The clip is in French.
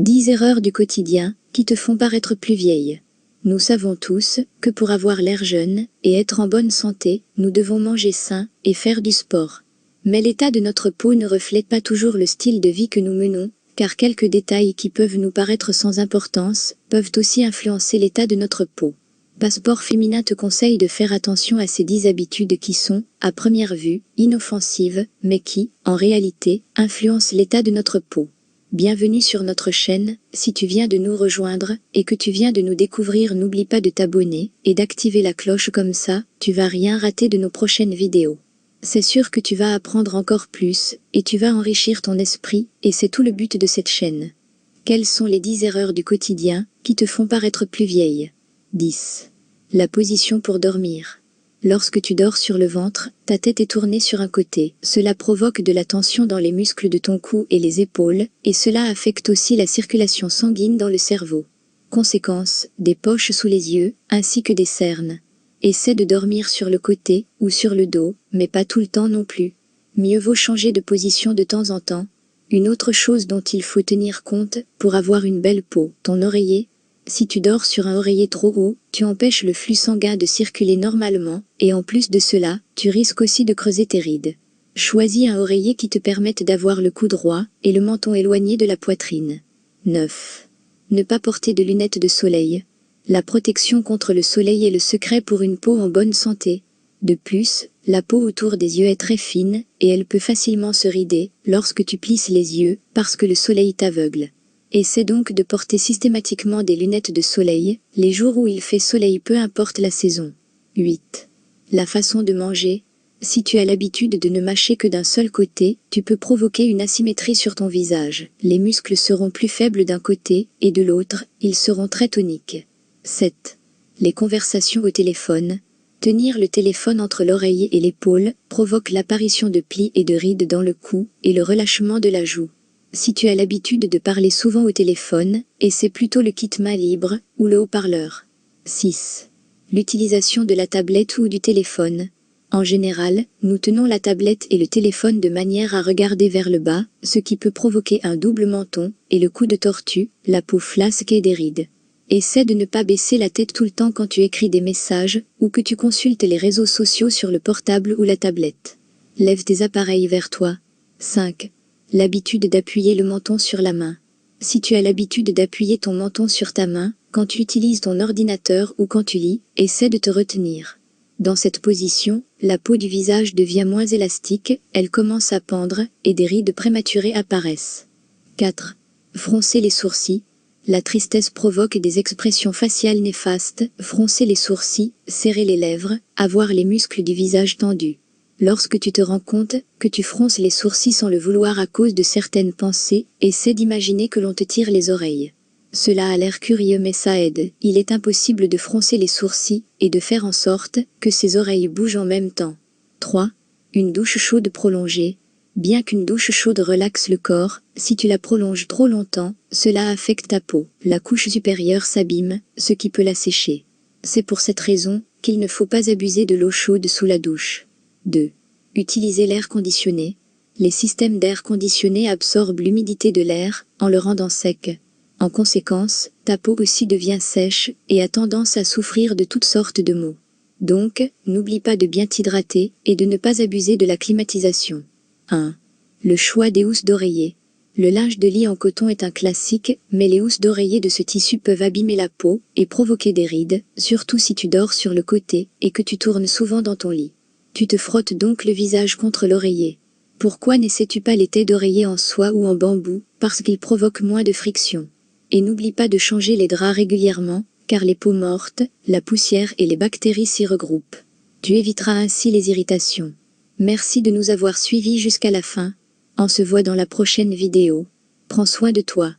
10 erreurs du quotidien qui te font paraître plus vieille. Nous savons tous que pour avoir l'air jeune et être en bonne santé, nous devons manger sain et faire du sport. Mais l'état de notre peau ne reflète pas toujours le style de vie que nous menons, car quelques détails qui peuvent nous paraître sans importance peuvent aussi influencer l'état de notre peau. Passeport Féminin te conseille de faire attention à ces 10 habitudes qui sont, à première vue, inoffensives, mais qui, en réalité, influencent l'état de notre peau. Bienvenue sur notre chaîne. Si tu viens de nous rejoindre et que tu viens de nous découvrir, n'oublie pas de t'abonner et d'activer la cloche, comme ça, tu vas rien rater de nos prochaines vidéos. C'est sûr que tu vas apprendre encore plus et tu vas enrichir ton esprit, et c'est tout le but de cette chaîne. Quelles sont les 10 erreurs du quotidien qui te font paraître plus vieille? 10. La position pour dormir. Lorsque tu dors sur le ventre, ta tête est tournée sur un côté. Cela provoque de la tension dans les muscles de ton cou et les épaules, et cela affecte aussi la circulation sanguine dans le cerveau. Conséquence, des poches sous les yeux, ainsi que des cernes. Essaie de dormir sur le côté ou sur le dos, mais pas tout le temps non plus. Mieux vaut changer de position de temps en temps. Une autre chose dont il faut tenir compte pour avoir une belle peau, ton oreiller. Si tu dors sur un oreiller trop haut, tu empêches le flux sanguin de circuler normalement, et en plus de cela, tu risques aussi de creuser tes rides. Choisis un oreiller qui te permette d'avoir le cou droit et le menton éloigné de la poitrine. 9. Ne pas porter de lunettes de soleil. La protection contre le soleil est le secret pour une peau en bonne santé. De plus, la peau autour des yeux est très fine, et elle peut facilement se rider lorsque tu plisses les yeux, parce que le soleil t'aveugle. Essaie donc de porter systématiquement des lunettes de soleil, les jours où il fait soleil, peu importe la saison. 8. La façon de manger. Si tu as l'habitude de ne mâcher que d'un seul côté, tu peux provoquer une asymétrie sur ton visage. Les muscles seront plus faibles d'un côté, et de l'autre, ils seront très toniques. 7. Les conversations au téléphone. Tenir le téléphone entre l'oreille et l'épaule provoque l'apparition de plis et de rides dans le cou, et le relâchement de la joue. Si tu as l'habitude de parler souvent au téléphone, essaie plutôt le kit main libre ou le haut-parleur. 6. L'utilisation de la tablette ou du téléphone. En général, nous tenons la tablette et le téléphone de manière à regarder vers le bas, ce qui peut provoquer un double menton et le cou de tortue, la peau flasque et des rides. Essaie de ne pas baisser la tête tout le temps quand tu écris des messages ou que tu consultes les réseaux sociaux sur le portable ou la tablette. Lève tes appareils vers toi. 5. L'habitude d'appuyer le menton sur la main. Si tu as l'habitude d'appuyer ton menton sur ta main, quand tu utilises ton ordinateur ou quand tu lis, essaie de te retenir. Dans cette position, la peau du visage devient moins élastique, elle commence à pendre, et des rides prématurées apparaissent. 4. Froncer les sourcils. La tristesse provoque des expressions faciales néfastes, froncer les sourcils, serrer les lèvres, avoir les muscles du visage tendus. Lorsque tu te rends compte que tu fronces les sourcils sans le vouloir à cause de certaines pensées, essaie d'imaginer que l'on te tire les oreilles. Cela a l'air curieux, mais ça aide. Il est impossible de froncer les sourcils et de faire en sorte que ses oreilles bougent en même temps. 3. Une douche chaude prolongée. Bien qu'une douche chaude relaxe le corps, si tu la prolonges trop longtemps, cela affecte ta peau. La couche supérieure s'abîme, ce qui peut la sécher. C'est pour cette raison qu'il ne faut pas abuser de l'eau chaude sous la douche. 2. Utiliser l'air conditionné. Les systèmes d'air conditionné absorbent l'humidité de l'air en le rendant sec. En conséquence, ta peau aussi devient sèche et a tendance à souffrir de toutes sortes de maux. Donc, n'oublie pas de bien t'hydrater et de ne pas abuser de la climatisation. 1. Le choix des housses d'oreiller. Le linge de lit en coton est un classique, mais les housses d'oreiller de ce tissu peuvent abîmer la peau et provoquer des rides, surtout si tu dors sur le côté et que tu tournes souvent dans ton lit. Tu te frottes donc le visage contre l'oreiller. Pourquoi n'essaies-tu pas les tais d'oreiller en soie ou en bambou? Parce qu'ils provoquent moins de friction. Et n'oublie pas de changer les draps régulièrement, car les peaux mortes, la poussière et les bactéries s'y regroupent. Tu éviteras ainsi les irritations. Merci de nous avoir suivis jusqu'à la fin. On se voit dans la prochaine vidéo. Prends soin de toi.